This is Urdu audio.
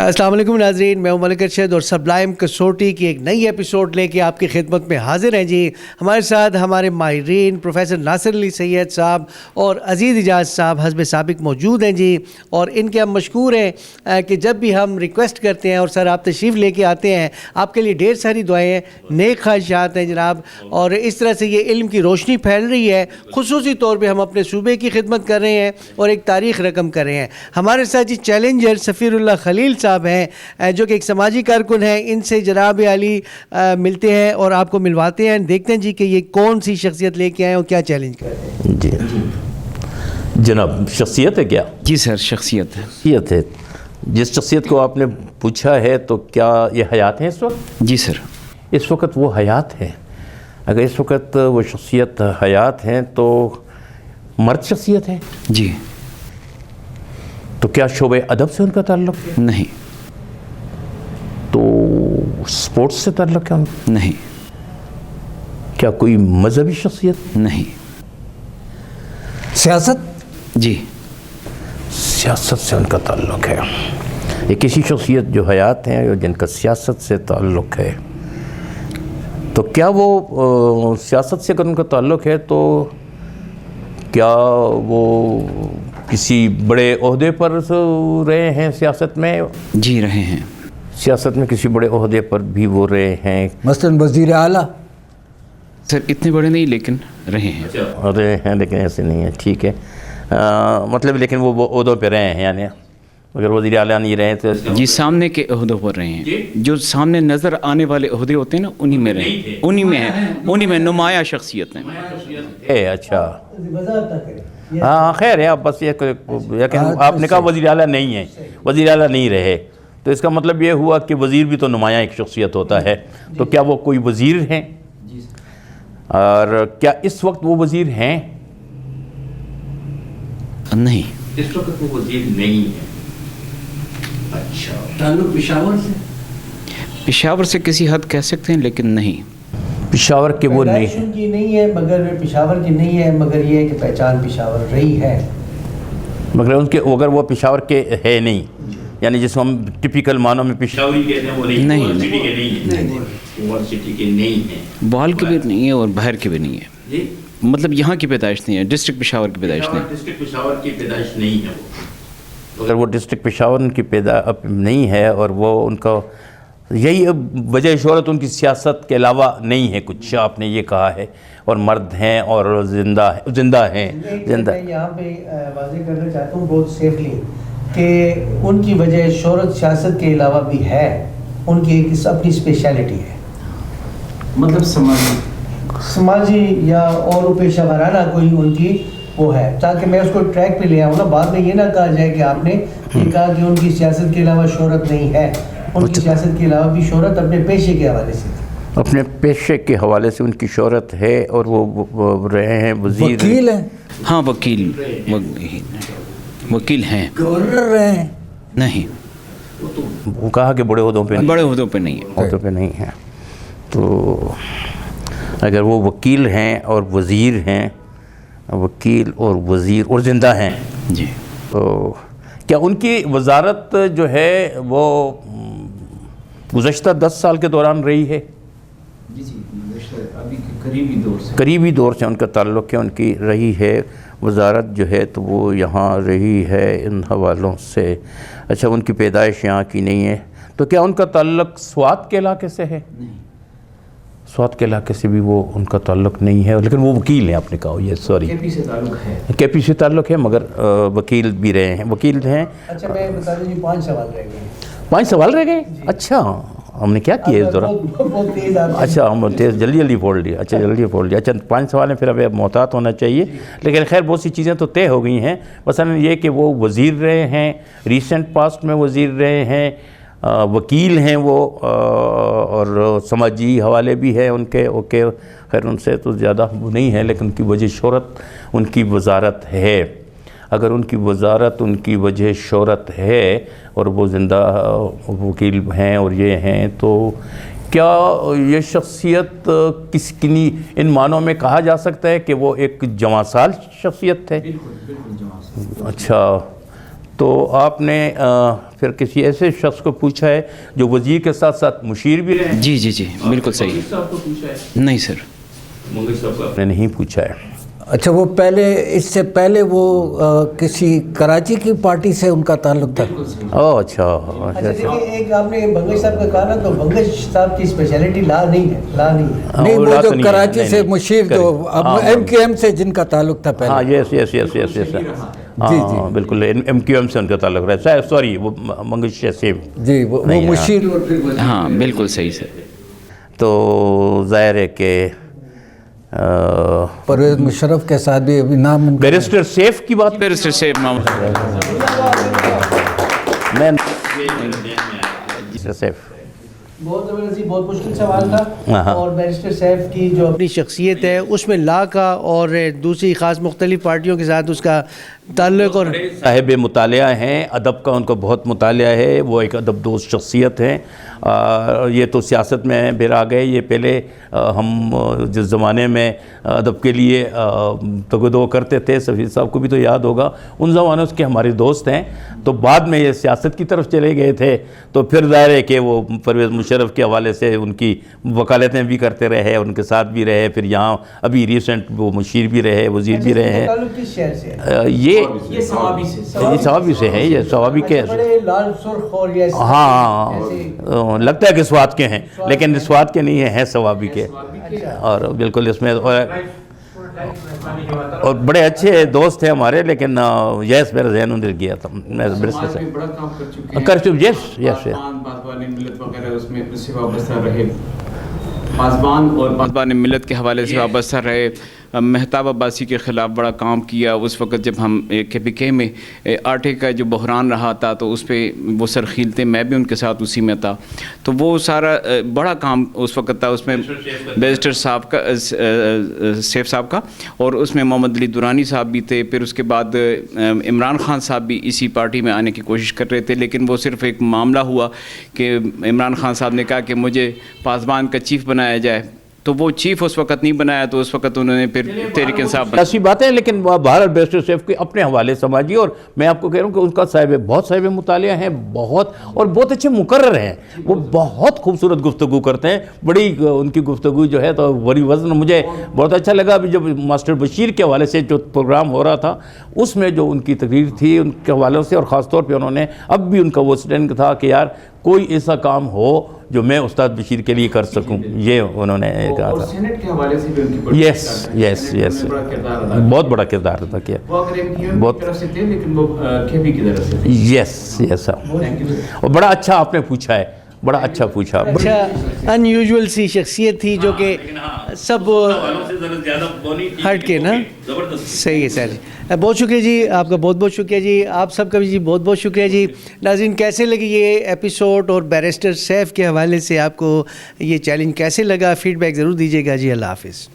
السلام علیکم ناظرین، میں ملک ارشد اور سبلائم کسوٹی کی ایک نئی ایپیسوڈ لے کے آپ کی خدمت میں حاضر ہیں جی۔ ہمارے ساتھ ہمارے ماہرین پروفیسر ناصر علی سید صاحب اور عزیز اجاز صاحب حسب سابق موجود ہیں جی، اور ان کے ہم مشکور ہیں کہ جب بھی ہم ریکویسٹ کرتے ہیں اور سر آپ تشریف لے کے آتے ہیں، آپ کے لیے ڈھیر ساری دعائیں ہیں، نیک خواہشات ہیں جناب، اور اس طرح سے یہ علم کی روشنی پھیل رہی ہے۔ خصوصی طور پہ ہم اپنے صوبے کی خدمت کر رہے ہیں اور ایک تاریخ رقم کر رہے ہیں۔ ہمارے ساتھ جی چیلنجر سفیر اللہ خلیل صاحب ہیں جو کہ ایک سماجی کارکن ہیں۔ ان سے جناب علی ملتے ہیں اور آپ کو ملواتے ہیں، دیکھتے ہیں جی کہ یہ کون سی شخصیت لے کے آئے اور کیا چیلنج کر رہے ہیں۔ جی جناب، شخصیت ہے کیا؟ جی سر، شخصیت ہے۔ شخصیت ہے۔ جس شخصیت کو آپ نے پوچھا ہے تو کیا یہ حیات ہے اس وقت؟ جی سر، اس وقت وہ حیات ہے۔ اگر اس وقت وہ شخصیت حیات ہیں تو مرد شخصیت ہے؟ جی۔ تو کیا شعبہ ادب سے ان کا تعلق ہے؟ نہیں۔ تو سپورٹس سے تعلق ہے ان کا؟ نہیں۔ کیا کوئی مذہبی شخصیت؟ نہیں۔ سیاست؟ جی۔ سیاست سے ان کا تعلق ہے۔ یہ کسی شخصیت جو حیات ہیں اور جن کا سیاست سے تعلق ہے، تو کیا وہ سیاست سے اگر ان کا تعلق ہے تو کیا وہ کسی بڑے عہدے پر رہے ہیں سیاست میں؟ جی رہے ہیں۔ سیاست میں کسی بڑے عہدے پر بھی وہ رہے ہیں؟ مثلاً وزیر اعلیٰ؟ سر اتنے بڑے نہیں لیکن رہے ہیں۔ رہے ہیں لیکن ایسے نہیں ہے، ٹھیک ہے۔ مطلب لیکن وہ عہدوں پہ رہے ہیں، یعنی اگر وزیر اعلیٰ نہیں رہے تو جی سامنے کے عہدوں پر رہے ہیں، جو سامنے نظر آنے والے عہدے ہوتے ہیں نا، انہی میں رہے ہیں، انہی میں نمایاں شخصیت ہیں۔ اچھا، ہاں خیر ہے۔ آپ بس یہ آپ نے کہا وزیر اعلیٰ نہیں ہے، وزیر اعلیٰ نہیں رہے، تو اس کا مطلب یہ ہوا کہ وزیر بھی تو نمایاں ایک شخصیت ہوتا ہے۔ تو کیا وہ کوئی وزیر ہیں؟ اور کیا اس وقت وہ وزیر ہیں؟ نہیں، اس وقت وہ وزیر نہیں ہے۔ اچھا، تعلق پشاور سے؟ پشاور سے کسی حد کہہ سکتے ہیں لیکن نہیں۔ پشاور کے وہ نہیں پیدائش ان کی نہیں ہے، مگر پشاور کی نہیں ہے، مگر یہ ہے کہ پہچان پشاور رہی ہے، مگر ان کے اگر وہ پشاور کے ہے نہیں، یعنی جس کو ہم ٹپیکل معنوں میں پشاوری کہتے ہیں وہ نہیں، سٹی کے نہیں ہیں، بال کے بھی نہیں ہے اور باہر کے بھی نہیں ہے، مطلب یہاں کی پیدائش نہیں ہے، ڈسٹرکٹ پشاور کی پیدائش نہیں۔ ڈسٹرکٹ پشاور کی پیدائش نہیں ہے وہ، اگر وہ ڈسٹرکٹ پشاور ان کی نہیں ہے، اور وہ ان کا یہی وجہ شہرت ان کی سیاست کے علاوہ نہیں ہے کچھ، آپ نے یہ کہا ہے، اور مرد ہیں اور زندہ ہیں۔ میں یہاں پہ واضح کرنا چاہتا ہوں بہت سیفلی کہ ان کی وجہ شہرت سیاست کے علاوہ بھی ہے، ان کی ایک اپنی اسپیشلٹی ہے، مطلب سماجی یا اور پیشہ ورانہ کوئی ان کی وہ ہے، تاکہ میں اس کو ٹریک پہ لے آؤں نا، بعد میں یہ نہ کہا جائے کہ آپ نے یہ کہا کہ ان کی سیاست کے علاوہ شہرت نہیں ہے۔ ان کی سیاست کے علاوہ بھی شہرت اپنے پیشے کے حوالے سے، اپنے پیشے کے حوالے سے ان کی شہرت ہے، اور وہ رہے ہیں وزیر، وکیل ہیں۔ ہاں وکیل ہیں۔ گورنر رہے ہیں؟ نہیں، وہ کہا کہ بڑے عہدوں پہ نہیں ہے۔ عہدوں پہ نہیں ہیں۔ تو اگر وہ وکیل ہیں اور وزیر ہیں، وکیل اور وزیر اور زندہ ہیں، جی، تو کیا ان کی وزارت جو ہے وہ گزشتہ 10 سال کے دوران رہی ہے؟ جی ابھی قریبی دور سے ان کا تعلق ہے، ان کی رہی ہے وزارت جو ہے، تو وہ یہاں رہی ہے ان حوالوں سے۔ اچھا، ان کی پیدائش یہاں کی نہیں ہے، تو کیا ان کا تعلق سوات کے علاقے سے ہے؟ سوات کے علاقے سے بھی وہ ان کا تعلق نہیں ہے، لیکن وہ وکیل ہیں، آپ نے کہا یہ سوری کے پی سے تعلق ہے، کے پی سے تعلق ہے، مگر وکیل بھی رہے ہیں، وکیل ہیں۔ اچھا میں بتا دوں جی 5 سوال رہ گئے۔ 5 سوال رہ گئے؟ اچھا، ہم نے کیا کیا اس دوران؟ بہت تیز آپ نے۔ اچھا، ہم جلدی پھوڑ لیا۔ اچھا جلدی پھوڑ لیا۔ اچھا 5 سوال ہیں، پھر اب محتاط ہونا چاہیے، لیکن خیر بہت سی چیزیں تو طے ہو گئی ہیں۔ مثلا یہ کہ وہ وزیر رہے ہیں، ریسنٹ پاسٹ میں وزیر رہے ہیں، وکیل ہیں وہ، اور سماجی حوالے بھی ہیں ان کے، اوکے خیر ان سے تو زیادہ نہیں ہے، لیکن ان کی وجہ شہرت ان کی وزارت ہے۔ اگر ان کی وزارت ان کی وجہ شہرت ہے اور وہ زندہ وکیل ہیں اور یہ ہیں، تو کیا یہ شخصیت کنی ان معنوں میں کہا جا سکتا ہے کہ وہ ایک جواں سال شخصیت ہے؟ بالکل جواں سال۔ اچھا، تو آپ نے پھر کسی ایسے شخص کو پوچھا ہے جو وزیر کے ساتھ ساتھ مشیر بھی رہے؟ جی جی جی بالکل صحیح. صاحب کو پوچھا ہے؟ نہیں سر. منگل صاحب کو آپ نے نہیں پوچھا ہے. اچھا وہ پہلے اس سے پہلے وہ کسی کراچی کی پارٹی سے ان کا تعلق تھا؟ اوہ اچھا. دیکھیے ایک آپ نے بنگش صاحب کا کہا نا, تو بنگش صاحب کی اسپیشلٹی لا نہیں ہے, نہیں وہ جو کراچی سے مشیر جو ایم کیو ایم سے جن کا تعلق تھا پہلے. ہاں یس یس یس یس یس ہاں بالکل ایم کیو ایم سے ان کا تعلق رہا ہے. سوری وہ منگش سیم جی وہ مشیر. ہاں بالکل صحیح سر. تو ظاہر ہے کہ پرویز مشرف کے ساتھ بھی ابھی نام بیرسٹر سیف کی بات بیرسٹر سیف میں سیف بہت زبردستی, بہت مشکل سوال تھا, اور بیرسٹر سیف کی جو اپنی شخصیت ہے اس میں لا کا اور دوسری خاص مختلف پارٹیوں کے ساتھ اس کا تعلق, اور صاحب مطالعہ ہیں, ادب کا ان کو بہت مطالعہ ہے, وہ ایک ادب دوست شخصیت ہیں. یہ تو سیاست میں پھر آ گئے. یہ پہلے ہم جس زمانے میں ادب کے لیے تگدو کرتے تھے, سفیر صاحب کو بھی تو یاد ہوگا, ان زمانوں کے ہمارے دوست ہیں. تو بعد میں یہ سیاست کی طرف چلے گئے تھے, تو پھر ظاہر ہے کہ وہ پرویز مشرف کے حوالے سے ان کی وکالتیں بھی کرتے رہے, ان کے ساتھ بھی رہے, پھر یہاں ابھی ریسنٹ وہ مشیر بھی رہے, وزیر بھی رہے ہیں. کس شہر سے؟ یہ ثوابی سے ہے, یہ ثوابی کے لال سرخ, اور یہ ہاں لگتا ہے کہ سوات کے ہیں, لیکن سوات کے نہیں ہیں ثوابی کے. اور بالکل اس میں اور بڑے اچھے دوست ہیں ہمارے, لیکن یس میرا ذہن اندر گیا تھا. میں کر چکے یس یس پاسبان ملت کے حوالے سے وابستہ رہے. مہتاب عباسی کے خلاف بڑا کام کیا. اس وقت جب ہم کے پی کے میں آٹے کا جو بحران رہا تھا تو اس پہ وہ سرخیلتے, میں بھی ان کے ساتھ اسی میں تھا. تو وہ سارا بڑا کام اس وقت تھا. اس میں بیرسٹر صاحب کا سیف صاحب کا, اور اس میں محمد علی دورانی صاحب بھی تھے. پھر اس کے بعد عمران خان صاحب بھی اسی پارٹی میں آنے کی کوشش کر رہے تھے, لیکن وہ صرف ایک معاملہ ہوا کہ عمران خان صاحب نے کہا کہ مجھے پاسبان کا چیف بنایا جائے, تو وہ چیف اس وقت نہیں بنایا. تو اس وقت انہوں نے پھر تحریک انصاف ایسی باتیں, لیکن بہرحال بیرسٹر سیف کے اپنے حوالے سماجی, اور میں آپ کو کہہ رہا ہوں کہ ان کا بہت صاحب مطالعہ ہیں, بہت, اور بہت اچھے مقرر ہیں. وہ بہت خوبصورت گفتگو کرتے ہیں, بڑی ان کی گفتگو جو ہے تو بڑی وزن. مجھے بہت اچھا لگا ابھی جب ماسٹر بشیر کے حوالے سے جو پروگرام ہو رہا تھا, اس میں جو ان کی تقریر تھی ان کے حوالے سے, اور خاص طور پہ انہوں نے اب بھی ان کا وہ اسٹینڈ تھا کہ یار کوئی ایسا کام ہو جو میں استاد بشیر کے لیے کر سکوں, یہ انہوں نے کہا تھا. سینٹ کے حوالے سے بھی ان کی یس یس یس بہت بڑا کردار ادا کیا. بہت یس یس, اور بڑا اچھا آپ نے پوچھا ہے, بڑا اچھا پوچھا. اچھا ان یوزول سی شخصیت تھی جو کہ سب ہٹ کے نا. صحیح ہے سر, بہت شکریہ جی آپ کا, بہت بہت شکریہ جی آپ سب کا بھی جی, بہت بہت شکریہ جی. ناظرین کیسے لگی یہ ایپیسوڈ, اور بیرسٹر سیف کے حوالے سے آپ کو یہ چیلنج کیسے لگا؟ فیڈ بیک ضرور دیجیے گا جی. اللہ حافظ.